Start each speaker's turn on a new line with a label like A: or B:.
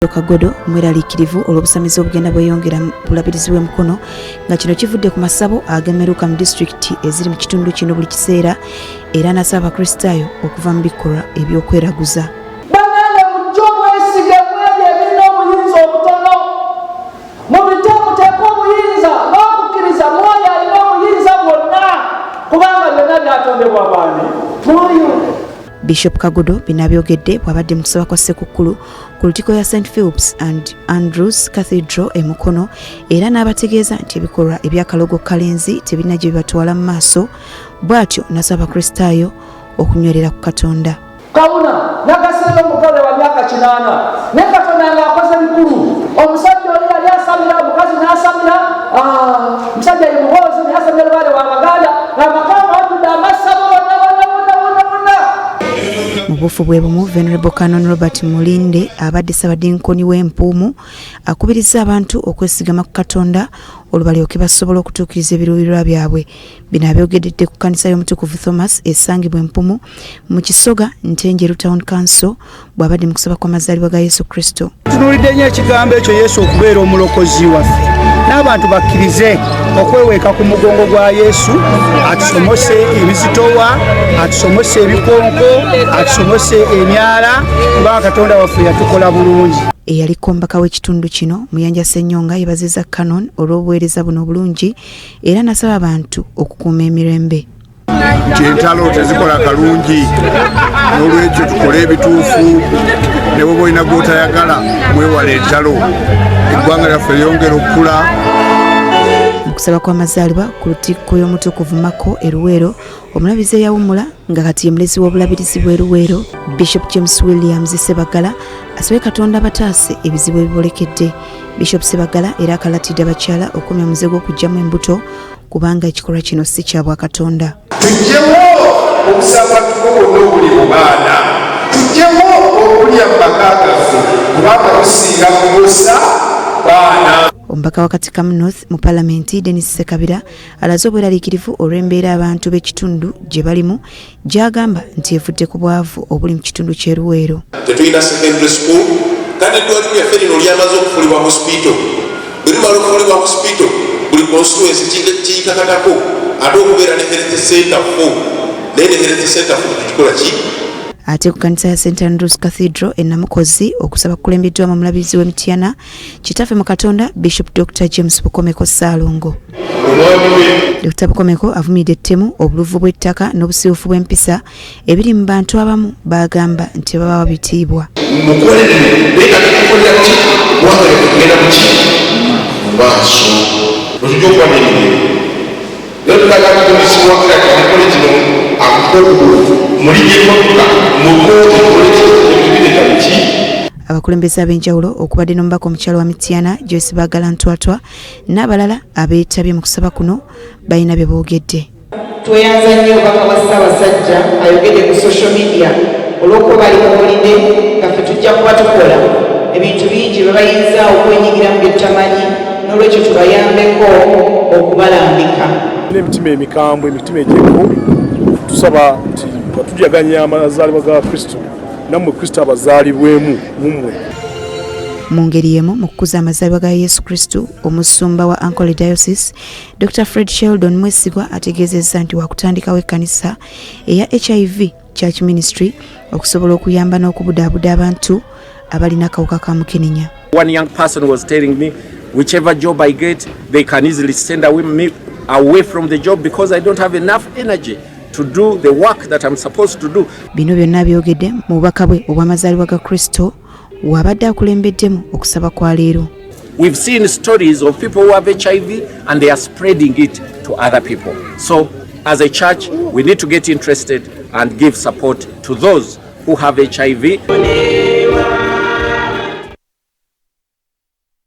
A: Kagodo mweraliikirivu olw'obusamizi obugenda bweyongera mu bulabirizi bw'emikono nga kino kivudde ku masabo agemeruka mu disitulikiti eziri mu kitundu kino buli kiseera era n'asaba abakristaayo okuva mu bikolwa eby'okweraguza.
B: Bannange mujje omwesige mwebyo ebirina obuyinza obutono mubiteekuteeka obuyinza n'okukkiriza mwoyo alina obuyinza bwonna kubanga byonna byatondebwa baani mwoyo.
A: Bishop Kagodo binabyogedde bw'abadde mu kusaba kwa Ssekukkulu ku Lutikko ya St Philip's and Andrews Cathedral e Mukono era n'abategeeza nti ebikolwa eby'akalogo kalenzi tebirina gye bibatwala mu maaso bw'atyo n'asaba abakristaayo okunywerera ku Katonda.
B: Kawuna n'agasinga omugole wa myaka 8 ne Katonda ng'akoze bikulu. Omusajja oli yali asamira, omukazi n'asamira, omusajja ye muhoozi naye asamira lubaale wa Baganda ng'amakamba atudde amasabo bonna.
A: Mu bufu bwe bumu Venerable Canon Robert Mulinde abadde Ssabadinkoni w'Empuumu akubiriza abantu okwesigama ku Katonda olubalyoke basobola okutuukiriza ebiruubirirwa byabwe. Bino abyogedde ku kkanisa y'Omutukuvu Thomas esangibwa Empuumu mu Kisoga Ntenjeru Town Council bw'abadde mu kusaba kw'amazaalibwa ga Yesu Kristo.
C: Tunuulidde nnyo ekigambo ekyo Yesu okubeera omulokozi waffe n'abantu bakkirize okweweeka ku mugongo gwa Yesu atusomose ebizitowa, atusomose ebikonko, atusomose emyala kubanga Katonda waffe yatukola bulungi.
A: Eyaliko omubaka w'ekitundu kino Muyanja Ssenyonga yebaziza Canon olw'obuweereza buno obulungi era n'asaba abantu okukuuma emirembe.
D: Entalo tezikola kalungi n'olwekyo tukole ebituufu ne bwe olina gw'otayagala mwewala entalo eggwanga lyaffe lyongera okukula.
A: Mu kusaba kw'amazaalibwa ku Lutikko y'Omutukuvu Mako e Luweero omulabizi eyawummula nga kati ye mulezi w'obulabirizi bw'e Luweero Bishop James Williams Sebagala asabye Katonda bataase ebizibu ebibolekedde. Bishop Sebagala era akalatidde abakyala okumya omuze gw'okuggyamu embuto kubanga ekikolwa kino si kya Bwakatonda.
E: Tujjemu obusabatuko bwonna obuli mu baana, tujjemu okulya mu maka gaffe kubanga tusinga kubuusa baana.
A: Omubaka wa Katikamu North mu Palamenti Dennis Sekabira alaze obweraliikirivu olw'embeera abantu b'ekitundu gye balimu gy'agamba nti evudde ku bwavu obuli mu kitundu ky'e Luweero.
F: Tetulina secondary school kandi eddwaliro lyaffe lino lyamaze okufulibwa hospital. Bwe limala okufulibwa hospital buli constituency kiyikakatako ate okubeera ne health center fo naye ne health center fo tukikola ki?
A: Ate ku kkanisa ya St Andrews Cathedral e Namukozi okusaba kukulembeddwamu omulabizi w'Emityana kitaffe mu Katonda Bishop Dr. James Bukomeko Ssaalongo. Dr. Bukomeko avumiridde ettemu obuluvu bw'ettaka n'obusiiwufu bw'empisa ebiri mu bantu abamu bagamba nti baba babitiibwa. Abakulembeze ab'enjawulo okubadde n'omubaka omukyalo wa Mityana Joyce Baagala Ntwatwa n'abalala abeetabye mu kusaba kuno balina bye boogedde.
G: Tweyanza nnyo obubaka bwa Ssaabasajja ayogedde ku social media olw'okuba bali mu bulinde nga ffe tujja kuba tukola ebintu bingi bye bayinza okwenyigiramu bye tutamanyi n'olwekyo tubayambeko okubalambika.
H: N'emitima emikambwe, emitima egy'ekku tusaba nti batujaganya amazaalibwa ga Kristo nammwe Kristo abazaalibwemu mumwe.
A: Mu ngeri y'emu mu kukuza amazaalibwa ga Yesu Kristo omusumba wa Ankole Diocese Dr. Fred Sheldon Mwesigwa ategeezezza nti wakutandikawo ekkanisa eya HIV Church Ministry okusobola okuyamba n'okubudaabuda abantu abalina akawuka ka mukenenya.
I: One young person was telling me whichever job I get they can easily send me away from the job because I don't have enough energy to do the work that I'm supposed to do.
A: Bino byonna byogedde mu bubaka bwe obw'amazaalibwa ga Kristo wabadde akulembeddemu okusaba kwa leero.
I: We've seen stories of people who have HIV and they are spreading it to other people. So as a church we need to get interested and give support to those who have HIV.